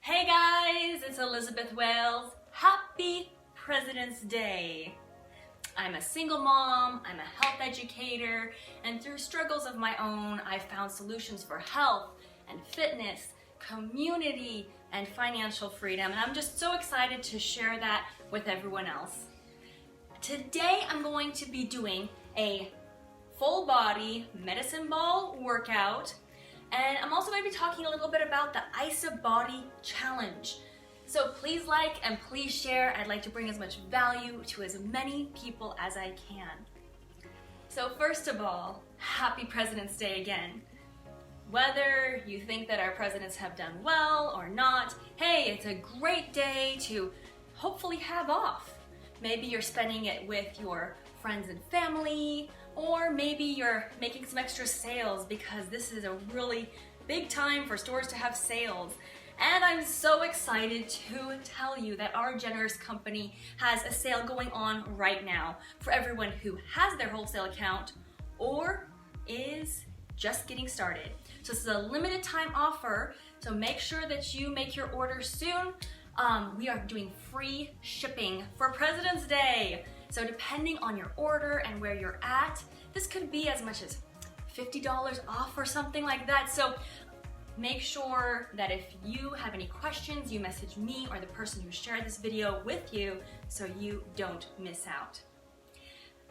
Hey guys, it's Elizabeth Wales. Happy President's Day. I'm a single mom, I'm a health educator, and through struggles of my own, I've found solutions for health and fitness, community, and financial freedom. And I'm just so excited to share that with everyone else. Today, I'm going to be doing a full body medicine ball workout. And I'm also going to be talking a little bit about the ISA Body Challenge. So please like and please share. I'd like to bring as much value to as many people as I can. So first of all, happy President's Day again. Whether you think that our presidents have done well or not, hey, it's a great day to hopefully have off. Maybe you're spending it with your friends and family, or maybe you're making some extra sales because this is a really big time for stores to have sales. And I'm so excited to tell you that our generous company has a sale going on right now for everyone who has their wholesale account or is just getting started. So this is a limited time offer, so make sure that you make your order soon. We are doing free shipping for President's Day. So depending on your order and where you're at, this could be as much as $50 off or something like that. So make sure that if you have any questions, you message me or the person who shared this video with you so you don't miss out.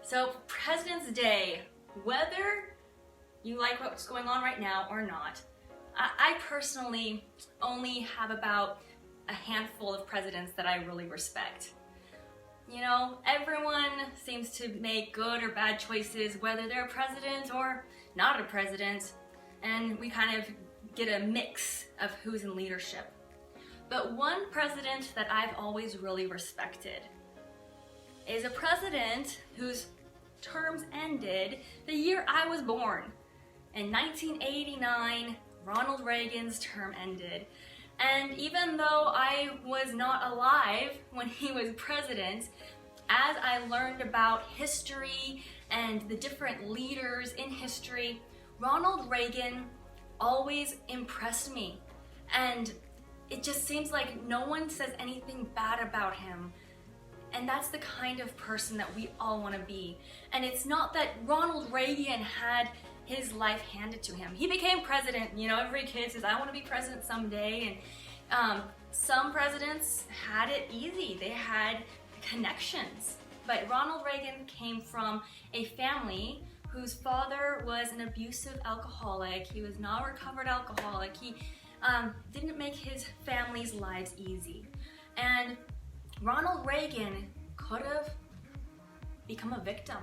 So President's Day, whether you like what's going on right now or not, I personally only have about a handful of presidents that I really respect. You know, everyone seems to make good or bad choices, whether they're a president or not a president, and we kind of get a mix of who's in leadership. But one president that I've always really respected is a president whose terms ended the year I was born. In 1989, Ronald Reagan's term ended. And even though I was not alive when he was president, as I learned about history and the different leaders in history, Ronald Reagan always impressed me. And it just seems like no one says anything bad about him. And that's the kind of person that we all want to be. And it's not that Ronald Reagan had his life handed to him. He became president. You know, every kid says, I want to be president someday. And some presidents had it easy. They had connections. But Ronald Reagan came from a family whose father was an abusive alcoholic. He was not a recovered alcoholic. He didn't make his family's lives easy. And Ronald Reagan could have become a victim.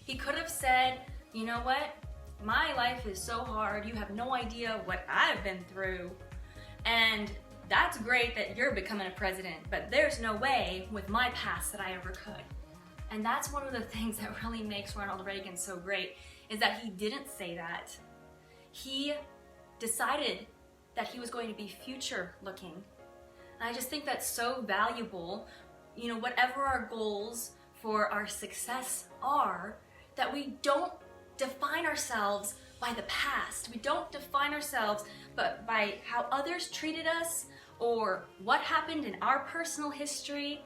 He could have said, you know what? My life is so hard. You have no idea what I've been through. And that's great that you're becoming a president, but there's no way with my past that I ever could. And that's one of the things that really makes Ronald Reagan so great, is that he didn't say that. He decided that he was going to be future looking. And I just think that's so valuable. You know, whatever our goals for our success are, that we don't define ourselves by the past. We don't define ourselves but by how others treated us or what happened in our personal history.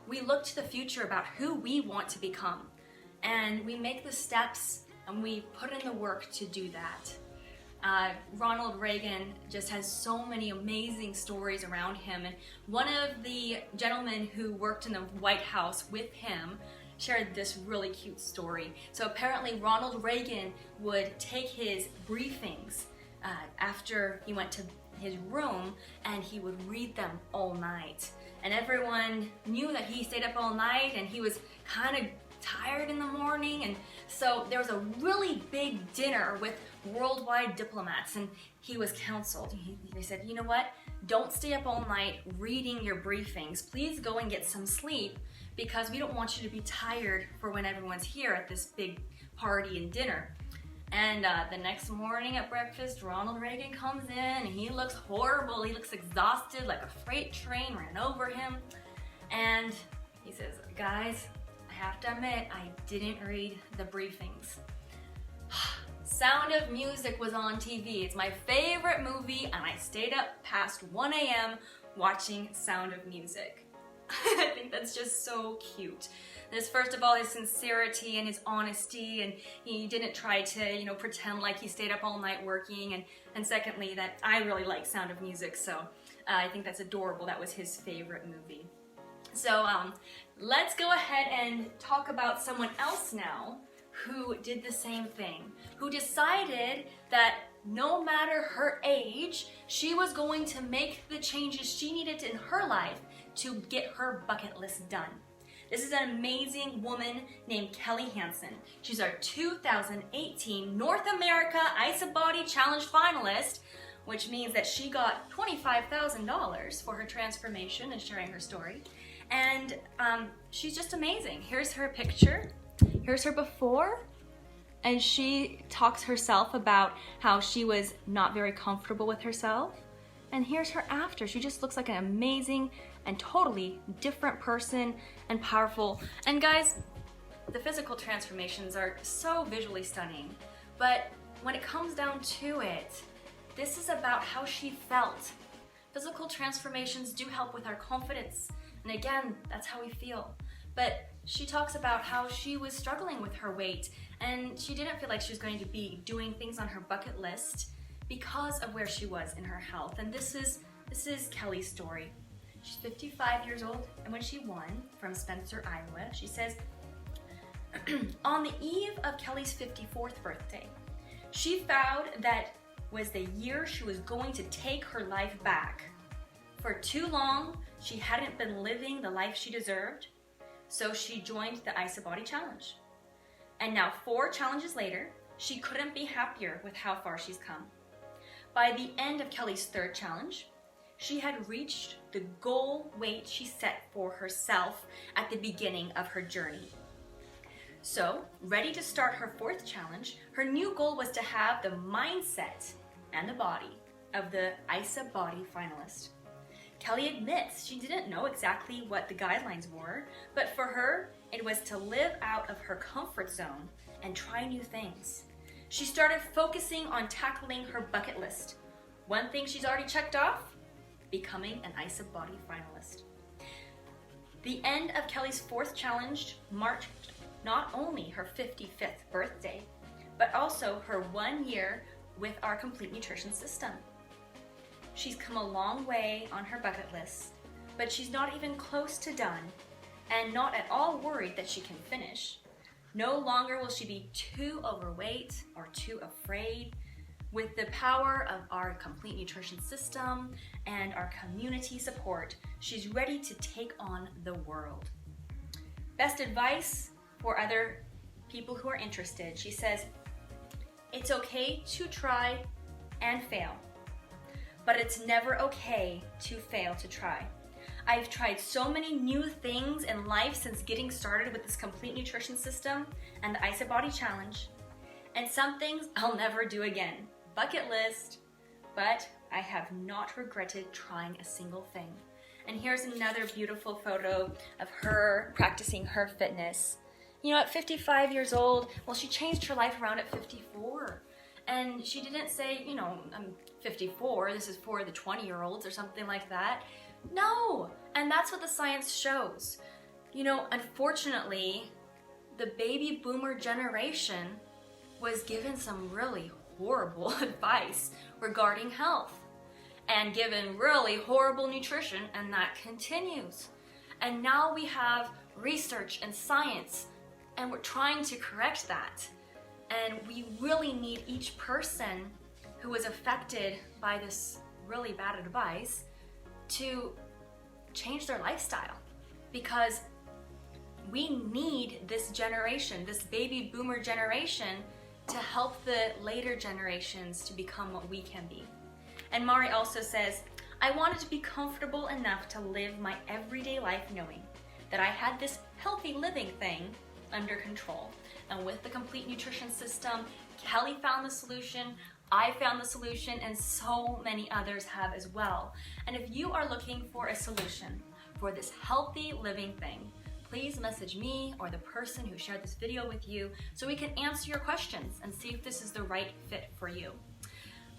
We look to the future about who we want to become, and we make the steps and we put in the work to do that. Ronald Reagan just has so many amazing stories around him, and one of the gentlemen who worked in the White House with him shared this really cute story. So apparently Ronald Reagan would take his briefings after he went to his room, and he would read them all night. And everyone knew that he stayed up all night and he was kind of tired in the morning. And so there was a really big dinner with worldwide diplomats, and he was counseled. They said, you know what? Don't stay up all night reading your briefings. Please go and get some sleep, because we don't want you to be tired for when everyone's here at this big party and dinner. And the next morning at breakfast, Ronald Reagan comes in and he looks horrible. He looks exhausted, like a freight train ran over him. And he says, guys, I have to admit, I didn't read the briefings. Sound of Music was on TV. It's my favorite movie, and I stayed up past 1 a.m. watching Sound of Music. I think that's just so cute. There's first of all his sincerity and his honesty, and he didn't try to, pretend like he stayed up all night working, and secondly, that I really like Sound of Music, so I think that's adorable. That was his favorite movie. So let's go ahead and talk about someone else now who did the same thing, who decided that no matter her age, she was going to make the changes she needed in her life to get her bucket list done. This is an amazing woman named Kelly Hansen. She's our 2018 North America IsaBody Challenge finalist, which means that she got $25,000 for her transformation and sharing her story. And she's just amazing. Here's her picture. Here's her before, and she talks herself about how she was not very comfortable with herself. And here's her after. She just looks like an amazing and totally different person and powerful. And guys, the physical transformations are so visually stunning, but when it comes down to it, this is about how she felt. Physical transformations do help with our confidence, and again, that's how we feel. But she talks about how she was struggling with her weight, and she didn't feel like she was going to be doing things on her bucket list because of where she was in her health. And this is Kelly's story. She's 55 years old, and when she won from Spencer, Iowa, she says, on the eve of Kelly's 54th birthday, she vowed that was the year she was going to take her life back. For too long, she hadn't been living the life she deserved, so she joined the IsaBody Challenge. And now 4 challenges later, she couldn't be happier with how far she's come. By the end of Kelly's 3rd challenge, she had reached the goal weight she set for herself at the beginning of her journey. So, ready to start her 4th challenge, her new goal was to have the mindset and the body of the IsaBody finalist. Kelly admits she didn't know exactly what the guidelines were, but for her, it was to live out of her comfort zone and try new things. She started focusing on tackling her bucket list. One thing she's already checked off, becoming an IsaBody finalist. The end of Kelly's 4th challenge marked not only her 55th birthday, but also her 1 year with our complete nutrition system. She's come a long way on her bucket list, but she's not even close to done, and not at all worried that she can finish. No longer will she be too overweight or too afraid. With the power of our complete nutrition system and our community support, she's ready to take on the world. Best advice for other people who are interested, she says, it's okay to try and fail, but it's never okay to fail to try. I've tried so many new things in life since getting started with this complete nutrition system and the IsaBody Challenge, and some things I'll never do again. Bucket list, but I have not regretted trying a single thing. And here's another beautiful photo of her practicing her fitness. At 55 years old, well, she changed her life around at 54. And she didn't say, I'm 54, this is for the 20-year-olds or something like that. No, and that's what the science shows. Unfortunately, the baby boomer generation was given some really horrible advice regarding health and given really horrible nutrition, and that continues. And now we have research and science, and we're trying to correct that. And we really need each person who was affected by this really bad advice to change their lifestyle, because we need this generation, this baby boomer generation, to help the later generations to become what we can be. And Mari also says, I wanted to be comfortable enough to live my everyday life knowing that I had this healthy living thing under control. And with the complete nutrition system, Kelly found the solution, I found the solution, and so many others have as well. And if you are looking for a solution for this healthy living thing, please message me or the person who shared this video with you so we can answer your questions and see if this is the right fit for you.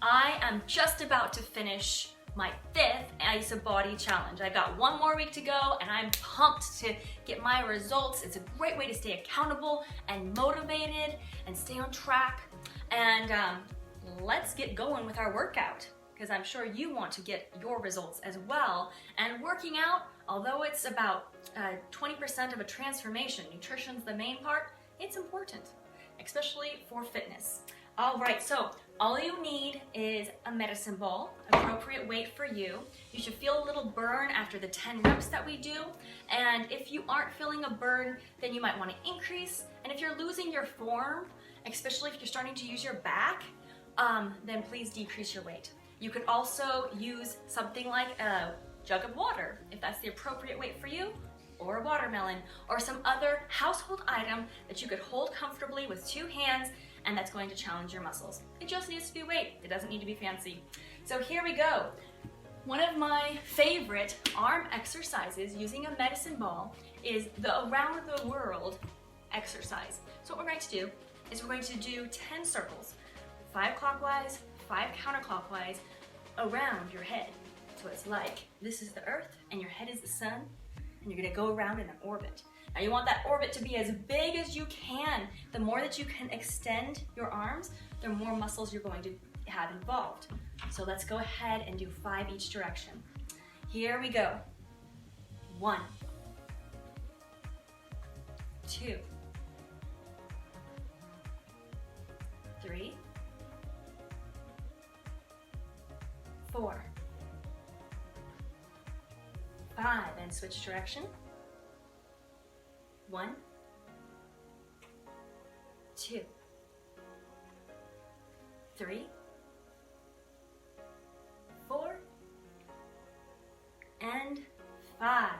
I am just about to finish my 5th Isobody challenge. I've got 1 more week to go and I'm pumped to get my results. It's a great way to stay accountable and motivated and stay on track. And let's get going with our workout, because I'm sure you want to get your results as well. And working out, although it's about 20% of a transformation, nutrition's the main part, it's important, especially for fitness. All right, so all you need is a medicine ball, appropriate weight for you. You should feel a little burn after the 10 reps that we do. And if you aren't feeling a burn, then you might want to increase. And if you're losing your form, especially if you're starting to use your back, then please decrease your weight. You could also use something like a jug of water, if that's the appropriate weight for you, or a watermelon, or some other household item that you could hold comfortably with 2 hands, and that's going to challenge your muscles. It just needs to be weight. It doesn't need to be fancy. So here we go. One of my favorite arm exercises using a medicine ball is the around the world exercise. So what we're going to do is we're going to do 10 circles, 5 clockwise, 5 counterclockwise, around your head. So it's like this is the earth and your head is the sun, and you're gonna go around in an orbit. Now you want that orbit to be as big as you can. The more that you can extend your arms, the more muscles you're going to have involved. So let's go ahead and do 5 each direction. Here we go. 1, 2, 3, 4, 5, and switch direction. 1, 2, 3, 4, and 5.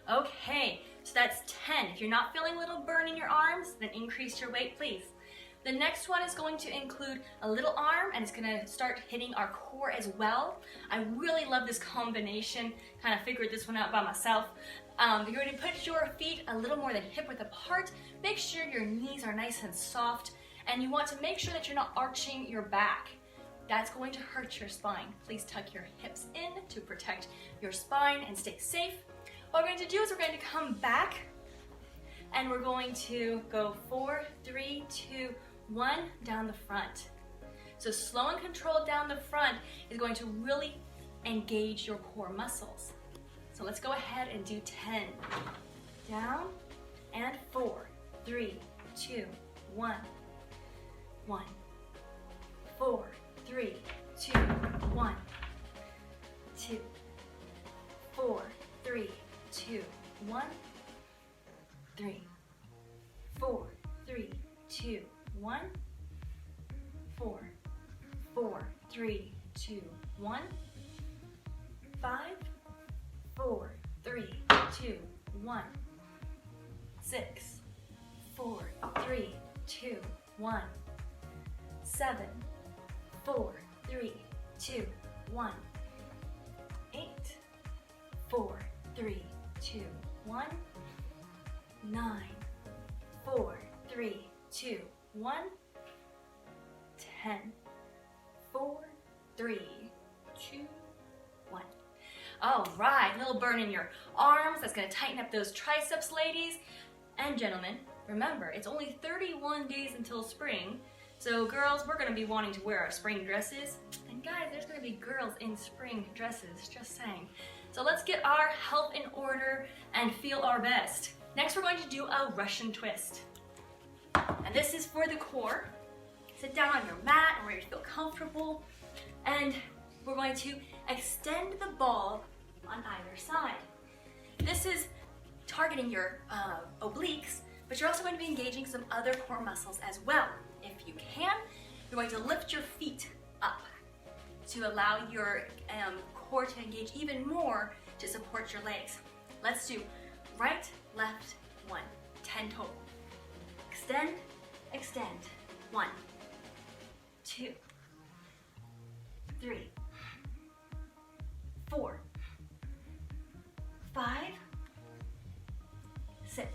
Okay, so that's 10. If you're not feeling a little burn in your arms, then increase your weight, please. The next one is going to include a little arm, and it's going to start hitting our core as well. I really love this combination. Kind of figured this one out by myself. You're going to put your feet a little more than hip width apart. Make sure your knees are nice and soft, and you want to make sure that you're not arching your back. That's going to hurt your spine. Please tuck your hips in to protect your spine and stay safe. What we're going to do is we're going to come back, and we're going to go 4, 3, 2, 1 down the front. So slow and controlled down the front is going to really engage your core muscles. So let's go ahead and do 10. Down and 4, 3, 2, 1, 1, 4, 3, 2, 1, 2, 4, 3, 2, 1, 3, 4, 3, 2, 1, 4, 4, 3, 2, 1, 5, 4, 3, 2, 1, 6, 4, 3, 2, 1, 7, 4, 3, 2, 1, 8, 4, 3, 2, 1, 9, 4, 3, 2, 1, 10, 4, 3, 2, 1. All right, little burn in your arms. That's gonna tighten up those triceps, ladies and gentlemen. Remember, it's only 31 days until spring. So girls, we're gonna be wanting to wear our spring dresses. And guys, there's gonna be girls in spring dresses, just saying. So let's get our health in order and feel our best. Next, we're going to do a Russian twist. And this is for the core. Sit down on your mat and where you feel comfortable. And we're going to extend the ball on either side. This is targeting your obliques, but you're also going to be engaging some other core muscles as well. If you can, you're going to lift your feet up to allow your core to engage even more to support your legs. Let's do right, left, 1, 10 total. Extend, extend, 1, 2, 3, 4, 5, 6,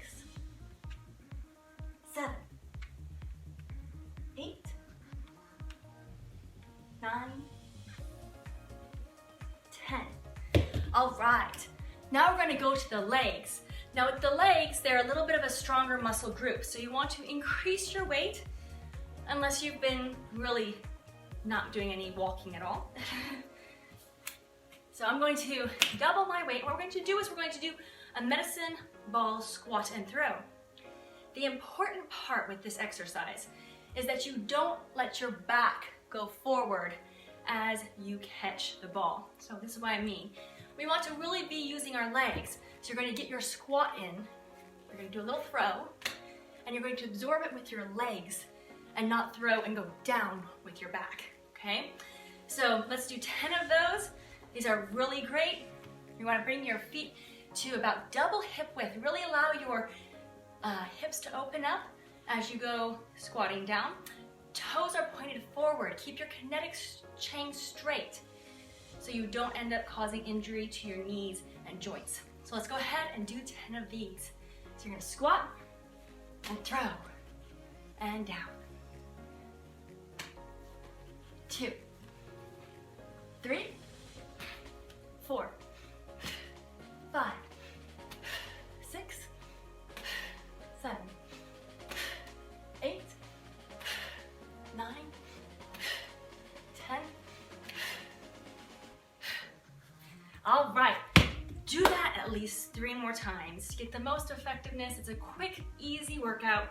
10. All right, now we're gonna go to the legs. Now with the legs, they're a little bit of a stronger muscle group, so you want to increase your weight unless you've been really not doing any walking at all. So I'm going to double my weight. What we're going to do is we're going to do a medicine ball squat and throw. The important part with this exercise is that you don't let your back go forward as you catch the ball. So this is what I mean. We want to really be using our legs. So you're going to get your squat in, you're going to do a little throw, and you're going to absorb it with your legs and not throw and go down with your back, okay? So let's do 10 of those. These are really great. You want to bring your feet to about double hip width. Really allow your hips to open up as you go squatting down. Toes are pointed forward. Keep your kinetic chain straight so you don't end up causing injury to your knees and joints. So let's go ahead and do 10 of these. So you're going to squat and throw and down. 2, 3, 4, 5, 6, 7, 8, 9, 10. All right, do that at least 3 more times to get the most effectiveness. It's a quick, easy workout,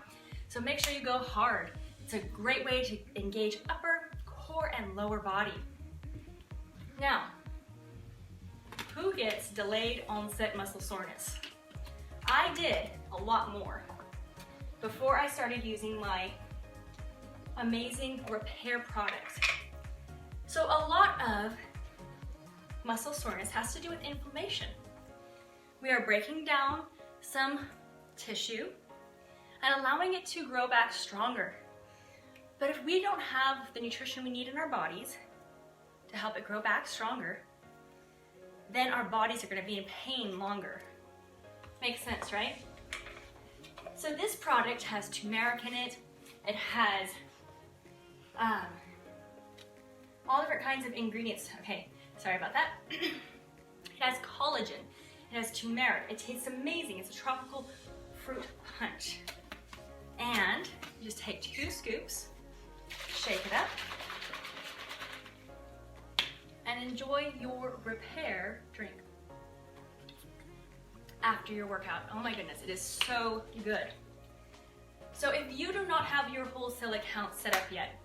so make sure you go hard. It's a great way to engage upper, core, and lower body. Now, who gets delayed onset muscle soreness? I did a lot more before I started using my amazing repair product. So a lot of muscle soreness has to do with inflammation. We are breaking down some tissue and allowing it to grow back stronger. But if we don't have the nutrition we need in our bodies to help it grow back stronger, then our bodies are going to be in pain longer. Makes sense, right? So this product has turmeric in it. It has all different kinds of ingredients. Okay, sorry about that. It has collagen. It has turmeric. It tastes amazing. It's a tropical fruit punch. And you just take 2 scoops, shake it up, and enjoy your repair drink after your workout. Oh my goodness, it is so good. So if you do not have your wholesale account set up yet,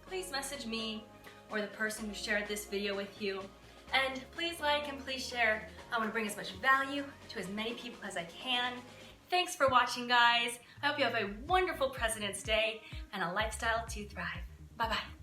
please message me or the person who shared this video with you. And please like and please share. I want to bring as much value to as many people as I can. Thanks for watching, guys. I hope you have a wonderful President's Day and a lifestyle to thrive. Bye-bye.